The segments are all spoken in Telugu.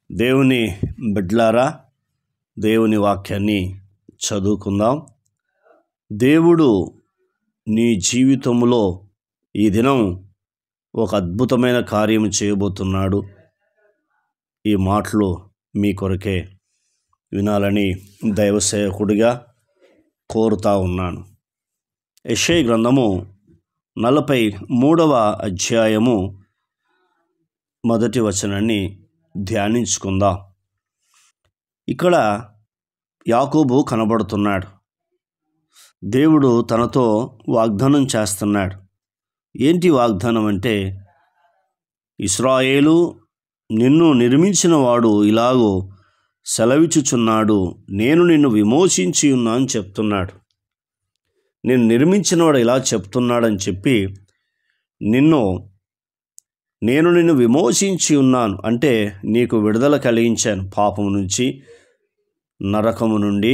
దేవుని బిడ్డలారా, దేవుని వాక్యాన్ని చదువుకుందాం. దేవుడు నీ జీవితంలో ఈ దినం ఒక అద్భుతమైన కార్యం చేయబోతున్నాడు. ఈ మాటలు మీ కొరకే వినాలని దైవ సేవకుడిగా కోరుతా ఉన్నాను. యెషయా గ్రంథము 43వ అధ్యాయము మొదటి వచనాన్ని ధ్యానించుకుందాం. ఇక్కడ యాకోబు కనబడుతున్నాడు. దేవుడు తనతో వాగ్దానం చేస్తున్నాడు. ఏంటి వాగ్దానం అంటే, ఇశ్రాయేలు, నిన్ను నిర్మించిన వాడు ఇలాగో సెలవిచ్చుచున్నాడు, నేను నిన్ను విమోచించి ఉన్నాను చెప్తున్నాడు. నేను నిర్మించినవాడు ఇలా చెప్తున్నాడని చెప్పి నేను నిన్ను విమోచించి ఉన్నాను అంటే నీకు విడుదల కలిగించాను. పాపము నుంచి, నరకము నుండి,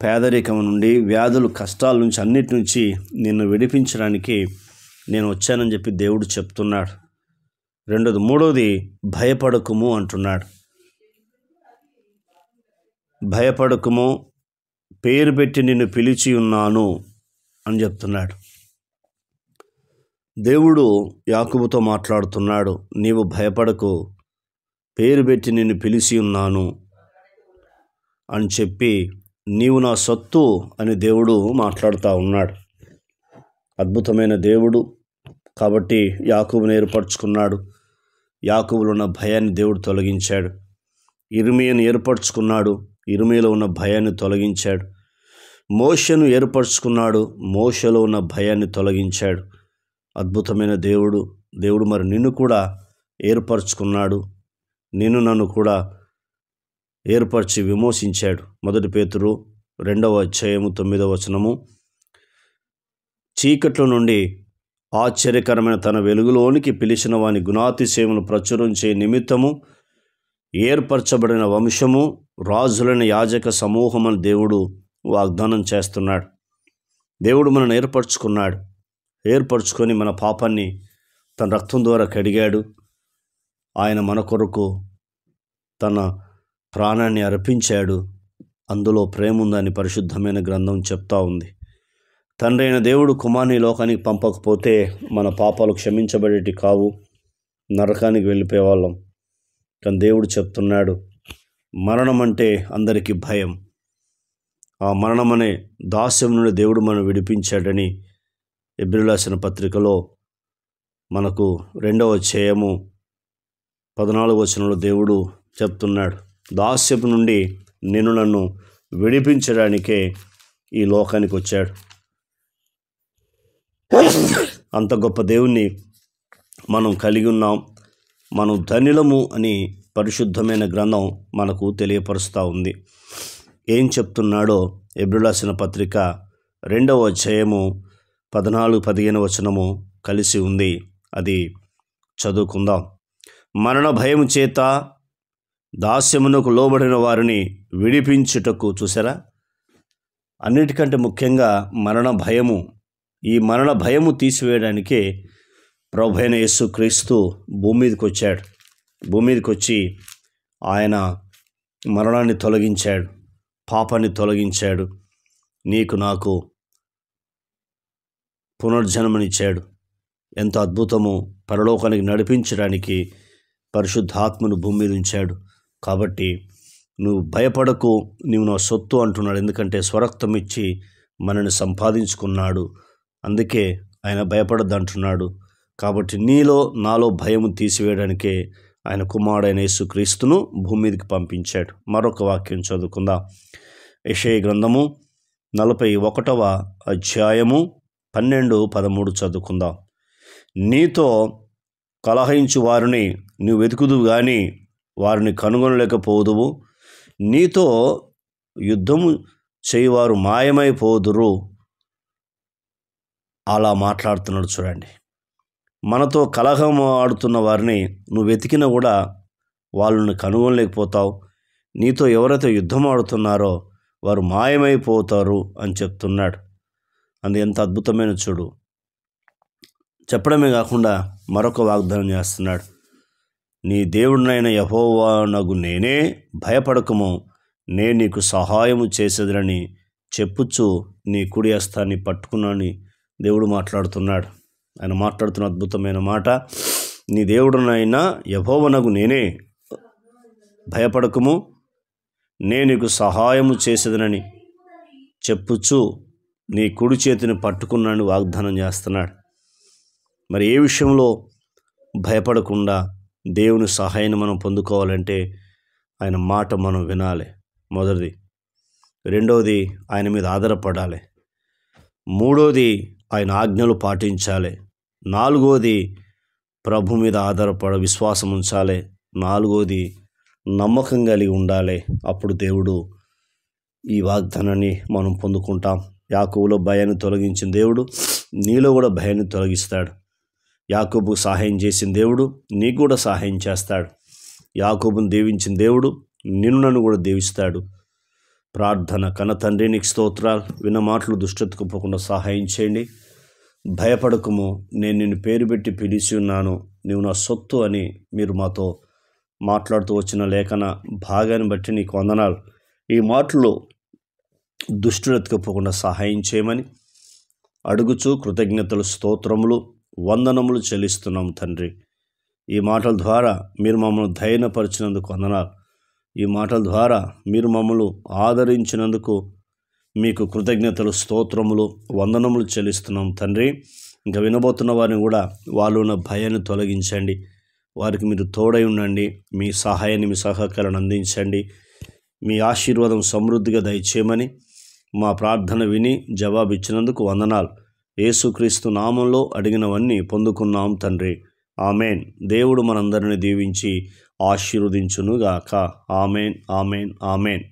పేదరికము నుండి, వ్యాధులు, కష్టాల నుంచి, అన్నిటి నుంచి నిన్ను విడిపించడానికి నేను వచ్చానని చెప్పి దేవుడు చెప్తున్నాడు. మూడోది భయపడకుము అంటున్నాడు. భయపడకుము, పేరు పెట్టి నిన్ను పిలిచి ఉన్నాను అని చెప్తున్నాడు. దేవుడు యాకోబుతో మాట్లాడుతున్నాడు. నీవు భయపడకు, పేరు పెట్టి నిన్ను పిలిచి ఉన్నాను అని చెప్పి, నీవు నా సొత్తు అని దేవుడు మాట్లాడుతూ ఉన్నాడు. అద్భుతమైన దేవుడు కాబట్టి యాకోబును ఏర్పరచుకున్నాడు. యాకోబులో ఉన్న భయాన్ని దేవుడు తొలగించాడు. ఇర్మీయాను ఏర్పరచుకున్నాడు. ఇర్మీయాలో ఉన్న భయాన్ని తొలగించాడు. మోషేను ఏర్పరచుకున్నాడు. మోషేలో ఉన్న భయాన్ని తొలగించాడు. అద్భుతమైన దేవుడు మరి నిన్ను కూడా ఏర్పరచుకున్నాడు. నన్ను కూడా ఏర్పరిచి విమోచించాడు. 1 పేతురు 2వ అధ్యాయము 9వ వచనము, చీకట్లో నుండి ఆశ్చర్యకరమైన తన వెలుగులోనికి పిలిచిన వాని గుణాతిశయమును ప్రచురించే నిమిత్తము ఏర్పరచబడిన వంశము, రాజులైన యాజక సమూహమని దేవుడు వాగ్దానం చేస్తున్నాడు. దేవుడు మనల్ని ఏర్పరచుకొని మన పాపాన్ని తన రక్తం ద్వారా కడిగాడు. ఆయన మన కొరకు తన ప్రాణాన్ని అర్పించాడు. అందులో ప్రేమ ఉందని పరిశుద్ధమైన గ్రంథం చెప్తా ఉంది. తండ్రి అయిన దేవుడు కుమారుని లోకానికి పంపకపోతే మన పాపాలు క్షమించబడేటి కావు, నరకానికి వెళ్ళిపోయేవాళ్ళం. కానీ దేవుడు చెప్తున్నాడు, మరణం అంటే అందరికీ భయం. ఆ మరణం అనే దాస్యం నుండి దేవుడు మనం విడిపించాడని హెబ్రీయులకు రాసిన పత్రికలో మనకు 2వ అధ్యాయము 14వ వచనంలో దేవుడు చెప్తున్నాడు. దాస్యపు నుండి నన్ను విడిపించడానికే ఈ లోకానికి వచ్చాడు. అంత గొప్ప దేవుణ్ణి మనం కలిగి ఉన్నాం. మనం ధన్యులము అని పరిశుద్ధమైన గ్రంథం మనకు తెలియపరుస్తూ ఉంది. ఏం చెప్తున్నాడో హెబ్రీయులకు రాసిన పత్రిక 2వ అధ్యాయము 14-15 వచనము కలిసి ఉంది. అది చదువుకుందాం. మరణ భయము చేత దాస్యమునకు లోబడిన వారిని విడిపించుటకు, చూసారా, అన్నిటికంటే ముఖ్యంగా మరణ భయము. ఈ మరణ భయము తీసివేయడానికే ప్రభువైన యేసుక్రీస్తు భూమి మీదకి వచ్చాడు. భూమి మీదకి వచ్చి ఆయన మరణాన్ని తొలగించాడు, పాపాన్ని తొలగించాడు, నీకు నాకు పునర్జన్మనిచ్చాడు. ఎంత అద్భుతము! పరలోకానికి నడిపించడానికి పరిశుద్ధాత్మను భూమి మీద ఉంచాడు. కాబట్టి నువ్వు భయపడకు, నీవు నా సొత్తు అంటున్నాడు. ఎందుకంటే స్వరక్తం ఇచ్చి మనల్ని సంపాదించుకున్నాడు. అందుకే ఆయన భయపడద్దు అంటున్నాడు. కాబట్టి నాలో భయము తీసివేయడానికే ఆయన కుమారుడైన యేసుక్రీస్తును భూమి మీదకి పంపించాడు. మరొక వాక్యం చదువుకుందాం. యెషయా గ్రంథము 41వ అధ్యాయము 12-13 చదువుకుందాం. నీతో కలహించు వారిని నువ్వు వెతుకుదువు గాని వారిని కనుగొనలేకపోదువు. నీతో యుద్ధము చేయువారు మాయమైపోదురు. అలా మాట్లాడుతున్నాడు. చూడండి, మనతో కలహం ఆడుతున్న వారిని నువ్వు వెతికినా కూడా వాళ్ళని కనుగొనలేకపోతావు. నీతో ఎవరైతే యుద్ధం ఆడుతున్నారో వారు మాయమైపోతారు అని చెప్తున్నాడు. అది ఎంత అద్భుతమైన చూడు. చెప్పడమే కాకుండా మరొక వాగ్దానం చేస్తున్నాడు. నీ దేవుడినైన యెహోవానగు నేనే, భయపడకము, నేను నీకు సహాయము చేసేదనని చెప్పుచు నీ కుడి హస్తాన్ని పట్టుకున్నాని దేవుడు మాట్లాడుతున్నాడు. ఆయన మాట్లాడుతున్న అద్భుతమైన మాట, నీ దేవుడినైనా యెహోవానగు నేనే, భయపడకము, నేను నీకు సహాయము చేసేదనని చెప్పుచు నీ కుడి చేతిని పట్టుకున్నాను వాగ్దానం చేస్తున్నాడు. మరి ఏ విషయంలో భయపడకుండా దేవుని సహాయాన్ని మనం పొందుకోవాలంటే ఆయన మాట మనం వినాలి, మొదటిది. రెండవది, ఆయన మీద ఆధారపడాలి. మూడవది, ఆయన ఆజ్ఞలు పాటించాలి. నాలుగవది, ప్రభు మీద విశ్వాసం ఉంచాలి. నాలుగవది, నమ్మకం కలిగి ఉండాలి. అప్పుడు దేవుడు ఈ వాగ్దానాన్ని మనం పొందుకుంటాం. యాకోబులో భయాన్ని తొలగించిన దేవుడు నీలో కూడా భయాన్ని తొలగిస్తాడు. యాకోబు సహాయం చేసిన దేవుడు నీకు కూడా సహాయం చేస్తాడు. యాకోబును దీవించిన దేవుడు నన్ను కూడా దీవిస్తాడు. ప్రార్థన. కన్న తండ్రి, నీకు స్తోత్రాలు. విన్న మాటలు దుష్టతకు పోకుండా సహాయం చేయండి. భయపడకము, నేను నిన్ను పేరు పెట్టి పిలిచి ఉన్నాను, నీవు నా సొత్తు అని మీరు మాతో మాట్లాడుతూ వచ్చిన లేఖన భాగాన్ని బట్టి నీకు వందనాలు. ఈ మాటలు దుష్టుడు ఎత్తుకుపోకుండా సహాయం చేయమని అడుగుచూ కృతజ్ఞతలు, స్తోత్రములు, వందనములు చెల్లిస్తున్నాం తండ్రి. ఈ మాటల ద్వారా మీరు మమ్మల్ని ధైర్యపరిచినందుకు వందనాలు. ఈ మాటల ద్వారా మీరు మమ్మల్ని ఆదరించినందుకు మీకు కృతజ్ఞతలు, స్తోత్రములు, వందనములు చెల్లిస్తున్నాం తండ్రి. ఇంకా వినబోతున్న వారిని కూడా వాళ్ళు ఉన్న భయాన్ని తొలగించండి. వారికి మీరు తోడై ఉండండి. మీ సహాయాన్ని, మీ సహకారాన్ని అందించండి. మీ ఆశీర్వాదం సమృద్ధిగా దయచేయమని మా ప్రార్థన విని జవాబిచ్చినందుకు వందనాలు. యేసుక్రీస్తు నామంలో అడిగినవన్నీ పొందుకున్నాం తండ్రి. ఆమెన్. దేవుడు మనందరిని దీవించి ఆశీర్వదించునుగాక. Amen, amen, amen.